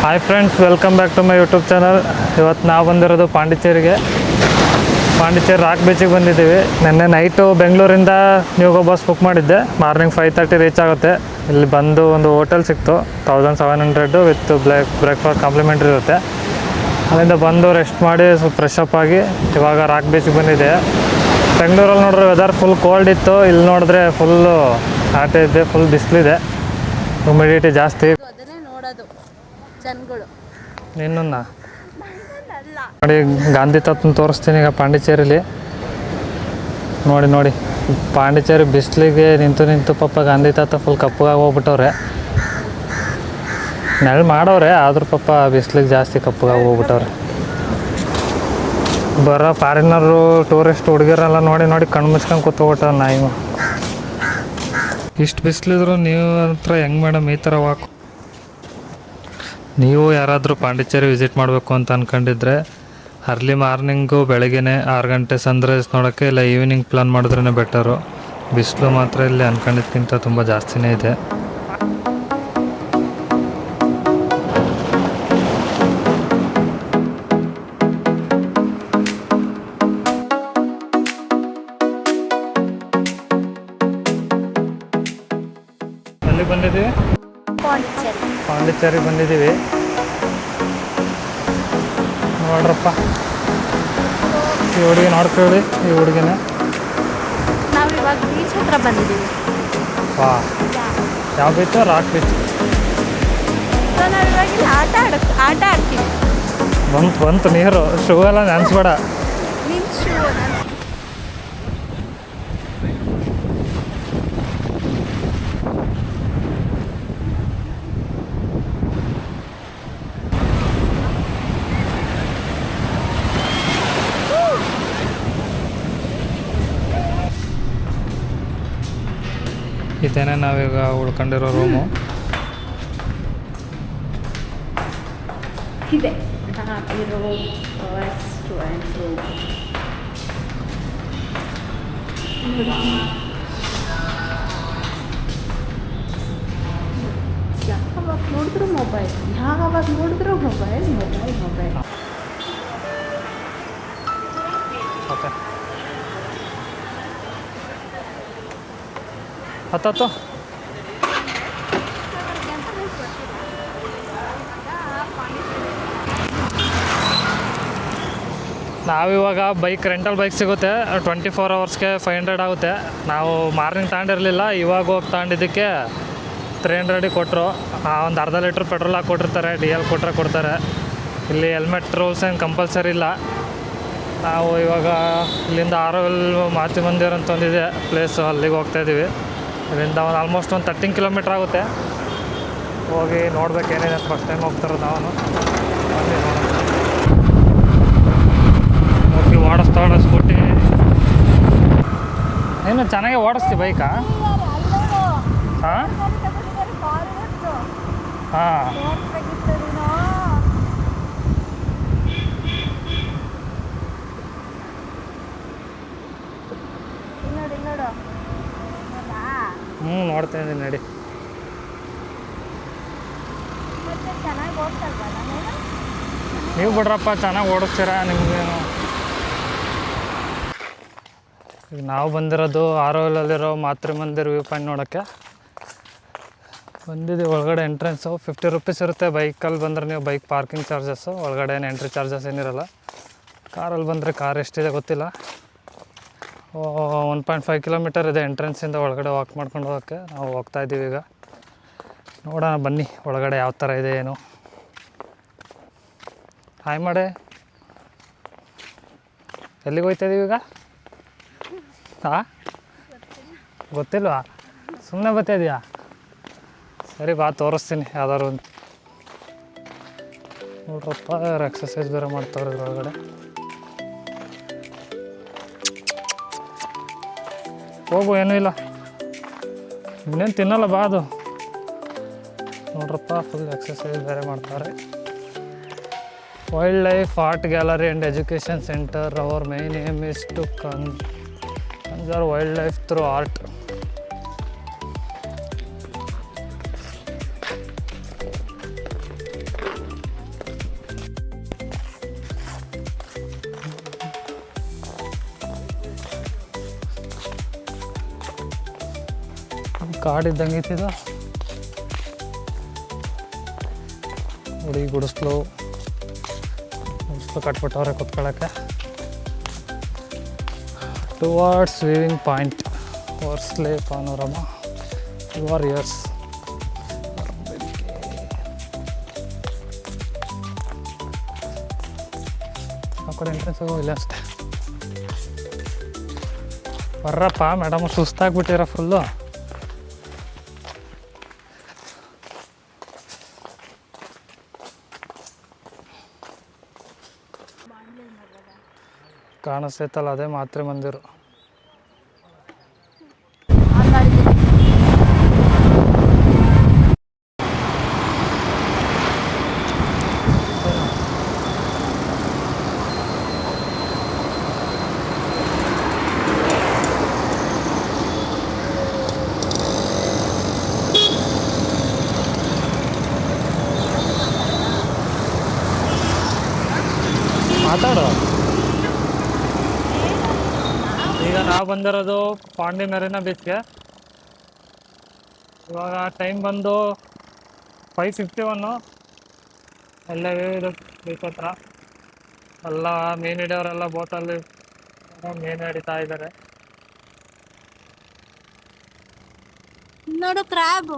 Hi friends, welcome back to my YouTube channel. ಇವತ್ತು ನಾವು ಬಂದಿರೋದು ಪಾಂಡಿಚೇರಿಗೆ. ಪಾಂಡಿಚೇರಿ ರಾಕ್ ಬೀಚಿಗೆ ಬಂದಿದ್ದೀವಿ. ನಿನ್ನೆ ನೈಟು ಬೆಂಗಳೂರಿಂದ ನೀವು ಬಸ್ ಬುಕ್ ಮಾಡಿದ್ದೆ. ಮಾರ್ನಿಂಗ್ 5:30 ರೀಚ್ ಆಗುತ್ತೆ. ಇಲ್ಲಿ ಬಂದು ಒಂದು ಹೋಟೆಲ್ ಸಿಕ್ತು, 1700 ವಿತ್ ಬ್ರೇಕ್ಫಾಸ್ಟ್ ಕಾಂಪ್ಲಿಮೆಂಟ್ರಿ ಇರುತ್ತೆ. ಅಲ್ಲಿಂದ ಬಂದು ರೆಸ್ಟ್ ಮಾಡಿ ಸ್ವಲ್ಪ ಫ್ರೆಶ್ ಅಪ್ ಆಗಿ ಇವಾಗ ರಾಕ್ ಬೀಚಿಗೆ ಬಂದಿದೆ. ಬೆಂಗಳೂರಲ್ಲಿ ನೋಡಿದ್ರೆ ವೆದರ್ ಫುಲ್ ಕೋಲ್ಡ್ ಇತ್ತು. ಇಲ್ಲಿ ನೋಡಿದ್ರೆ ಫುಲ್ಲು ಆಟ ಇದೆ, ಫುಲ್ ಬಿಸಿಲಿದೆ, ಹ್ಯುಮಿಡಿಟಿ ಜಾಸ್ತಿ. ನಿನ್ನ ನೋಡಿ ಗಾಂಧಿ ತಾತನ ತೋರಿಸ್ತೀನಿ ಈಗ ಪಾಂಡಿಚೇರಿಲಿ. ನೋಡಿ ಪಾಂಡಿಚೇರಿ ಬಿಸಿಲಿಗೆ ನಿಂತು ಪಾಪ ಗಾಂಧಿ ತಾತ ಫುಲ್ ಕಪ್ಪಗಾಗಿ ಹೋಗ್ಬಿಟ್ಟವ್ರೆ. ನೆರಳು ಮಾಡವ್ರೆ, ಆದ್ರೂ ಪಾಪ ಬಿಸಿಲಿಗೆ ಜಾಸ್ತಿ ಕಪ್ಪಗಾಗಿ ಹೋಗ್ಬಿಟ್ಟವ್ರೆ. ಬರೋ ಫಾರಿನರು ಟೂರಿಸ್ಟ್ ಹುಡುಗಿರೆಲ್ಲ ನೋಡಿ ಕಣ್ಣು ಮುಚ್ಕೊಂಡು ಕೂತ್ಬಿಟ್ಟವ್ರು. ನಾಯಿ ಇಷ್ಟು ಬಿಸಿಲಿದ್ರು ನೀವು ಹತ್ರ ಹೆಂಗೆ ಮೇಡಮ್ ಈ ಥರ ವಾಕ್? ನೀವು ಯಾರಾದರೂ ಪಾಂಡಿಚೇರಿ ವಿಸಿಟ್ ಮಾಡಬೇಕು ಅಂತ ಅಂದ್ಕೊಂಡಿದ್ರೆ ಅರ್ಲಿ ಮಾರ್ನಿಂಗು ಬೆಳಗ್ಗೆನೇ 6 ಗಂಟೆ ಸನ್ರೈಸ್ ನೋಡೋಕ್ಕೆ, ಇಲ್ಲ ಈವ್ನಿಂಗ್ ಪ್ಲಾನ್ ಮಾಡಿದ್ರೇ ಬೆಟರು. ಬಿಸಿಲು ಮಾತ್ರ ಇಲ್ಲಿ ಅಂದ್ಕೊಂಡಿದ್ದಕ್ಕಿಂತ ತುಂಬ ಜಾಸ್ತಿನೇ ಇದೆ. ಎಲ್ಲಿ ಬಂದಿದ್ದೀವಿ? ಪಾಂಡಿಚೇರಿ ಬಂದಿದ್ದೀವಿ. ನೋಡ್ರಪ್ಪ, ಈ ಹುಡುಗಿ ನೋಡ್ಕೊಳ್ಳಿ. ಈ ಹುಡುಗಿನ ನಾವು ಇವಾಗ ಬೀಚ್ ಹತ್ರ ಬಂದಿದ್ದೀವಿ. ವಾ, ಯಾವ ಬೀಚು? Rock beach. ನಾವು ಇವಾಗ ಇಲ್ಲಿ ಆಟ ಆಡ್ತೀವಿ. ಬಂತು ನೀರು. ಶೂ ಎಲ್ಲ ನೆನೆಸ್ಬೇಡ. ನಿಮ್ಮ ಶೂ ಇದೇನೆ ನಾವೀಗ ಉಳ್ಕೊಂಡಿರೋ ರೂಮು. ಇದೆ ಇರೋ ರೆಸ್ಟೋರೆಂಟ್. ಯಾವಾಗ ನೋಡಿದ್ರು ಮೊಬೈಲ್. ಓಕೆ, ಹತ್ತು ನಾವಿವಾಗ ರೆಂಟಲ್ ಬೈಕ್ ಸಿಗುತ್ತೆ. 24 ಅವರ್ಸ್ಗೆ 500 ಆಗುತ್ತೆ. ನಾವು ಮಾರ್ನಿಂಗ್ ತಗೊಂಡಿರಲಿಲ್ಲ, ಇವಾಗ ಹೋಗಿ ತಗೊಂಡಿದ್ದಕ್ಕೆ 300 ಕೊಟ್ಟರು. ಒಂದು ಅರ್ಧ ಲೀಟ್ರ್ ಪೆಟ್ರೋಲ್ ಹಾಕಿ ಕೊಟ್ಟಿರ್ತಾರೆ, DL ಕೊಡ್ತಾರೆ. ಇಲ್ಲಿ ಹೆಲ್ಮೆಟ್ ರೂಲ್ಸ್ ಏನು ಕಂಪಲ್ಸರಿ ಇಲ್ಲ. ನಾವು ಇವಾಗ ಇಲ್ಲಿಂದ ಆರೋವಿಲ್ ಮಾತಿ ಮಂದಿರ ಅಂತ ಒಂದಿದೆ ಪ್ಲೇಸು, ಅಲ್ಲಿಗೆ ಹೋಗ್ತಾಯಿದ್ದೀವಿ. ಇಲ್ಲಿಂದ ಆಲ್ಮೋಸ್ಟ್ ಒಂದು 13 ಕಿಲೋಮೀಟ್ರ್ ಆಗುತ್ತೆ. ಹೋಗಿ ನೋಡ್ಬೇಕು ಏನಿದೆ. ಫಸ್ಟ್ ಟೈಮ್ ಹೋಗ್ತಾರೋದು ನಾವು. ಅಲ್ಲಿ ಹೋಗಿ ಓಡಿಸ್ತಾಳೆ ಸ್ಕೂಟಿ. ಏನು ಚೆನ್ನಾಗಿ ಓಡಿಸ್ತಿ ಬೈಕಾ? ಹಾಂ ಹಾಂ. ನೋಡ್ತಾ ಇದ್ದೀನಿ ನಡಿ. ನೀವು ಬಿಡ್ರಪ್ಪ, ಚೆನ್ನಾಗಿ ಓಡಿಸ್ತೀರಾ. ನಿಮಗೇನು? ಈಗ ನಾವು ಬಂದಿರೋದು ಆರೋವಿಲಲ್ಲಿರೋ ಮಾತೃ ಮಂದಿರ ವ್ಯೂ ಪಾಯಿಂಟ್ ನೋಡೋಕ್ಕೆ ಬಂದಿದ್ದೀವಿ. ಒಳಗಡೆ ಎಂಟ್ರೆನ್ಸು 50 ರೂಪೀಸ್ ಇರುತ್ತೆ. ಬೈಕಲ್ಲಿ ಬಂದರೆ ನೀವು ಬೈಕ್ ಪಾರ್ಕಿಂಗ್ ಚಾರ್ಜಸ್ಸು, ಒಳಗಡೆ ಏನು ಎಂಟ್ರಿ ಚಾರ್ಜಸ್ ಏನಿರಲ್ಲ. ಕಾರಲ್ಲಿ ಬಂದರೆ ಕಾರ್ ಎಷ್ಟಿದೆ ಗೊತ್ತಿಲ್ಲ. 1.5 ಕಿಲೋಮೀಟರ್ ಇದೆ ಎಂಟ್ರೆನ್ಸಿಂದ ಒಳಗಡೆ ವಾಕ್ ಮಾಡ್ಕೊಂಡು ಹೋಗೋಕ್ಕೆ. ನಾವು ಹೋಗ್ತಾಯಿದ್ದೀವಿ ಈಗ. ನೋಡೋಣ ಬನ್ನಿ ಒಳಗಡೆ ಯಾವ ಥರ ಇದೆ ಏನು. ಹಾಯ್ ಮಾಡೆ. ಎಲ್ಲಿಗೆ ಹೋಗ್ತಾಯಿದ್ದೀವಿ ಈಗ? ಹಾಂ, ಗೊತ್ತಿಲ್ವಾ? ಸುಮ್ಮನೆ ಬರ್ತಾಯಿದ್ದೀಯಾ? ಸರಿ ಬಾ, ತೋರಿಸ್ತೀನಿ ಯಾವ್ದಾದ್ರು ಒಂದು. ನೋಡ್ರಪ್ಪ, ಯಾರು ಎಕ್ಸಸೈಸ್ ಬೇರೆ ಮಾಡ್ತಾವ್ರೆ ಇದ್ರೊಳಗಡೆ. ಹೋಗು, ಏನೂ ಇಲ್ಲ, ಇನ್ನೇನು ತಿನ್ನಲ್ಲ ಬಾ. ಅದು ನೋಡ್ರಪ್ಪ, ಫುಲ್ ಎಕ್ಸಸೈಸ್ ಬೇರೆ ಮಾಡ್ತಾರೆ. Wild life art gallery and education centre. Our main aim is to conserve wild life through art. ಕಾಡಿದ್ದಂಗೆ ಐತಿದು. ನೋಡಿ ಗುಡಿಸ್ಲು ಕಟ್ಬಿಟ್ಟವ್ರೆ ಕೂತ್ಕೊಳ್ಳೋಕ್ಕೆ. ಟುವರ್ಡ್ಸ್ ವೀವಿಂಗ್ ಪಾಯಿಂಟ್ ವರ್ಸ್ಲೆ ಪಾನೋರಮಾ ಯುವರ್ ಇಯರ್ಸ್. ಆ ಕಡೆ ಎಂಟ್ರೆನ್ಸ್ ಇಲ್ಲ ಅಷ್ಟೇ. ಬರ್ರಪ್ಪ ಮೇಡಮ್, ಸುಸ್ತಾಗ್ಬಿಟ್ಟಿರ ಫುಲ್ಲು. ಕಾಣಿಸ್ತೈತಲ್ಲ, ಅದೇ ಮಾತ್ರೆ ಮಂದಿರು. ಮಾತಾಡು. ಈಗ ನಾವು ಬಂದಿರೋದು ಪಾಂಡಿ ಮೆರಿನಾ ಬೀಚ್ಗೆ. ಇವಾಗ ಟೈಮ್ ಬಂದು 5:51. ಎಲ್ಲ ಇದು ಬೀಚ್ ಹತ್ರ ಎಲ್ಲ ಮೀನು ಹಿಡಿಯೋರೆಲ್ಲ ಬೋಟಲ್ಲಿ ಮೀನು ಹಿಡಿತಾ ಇದ್ದಾರೆ. ನೋಡು ಕ್ರಾಬ್.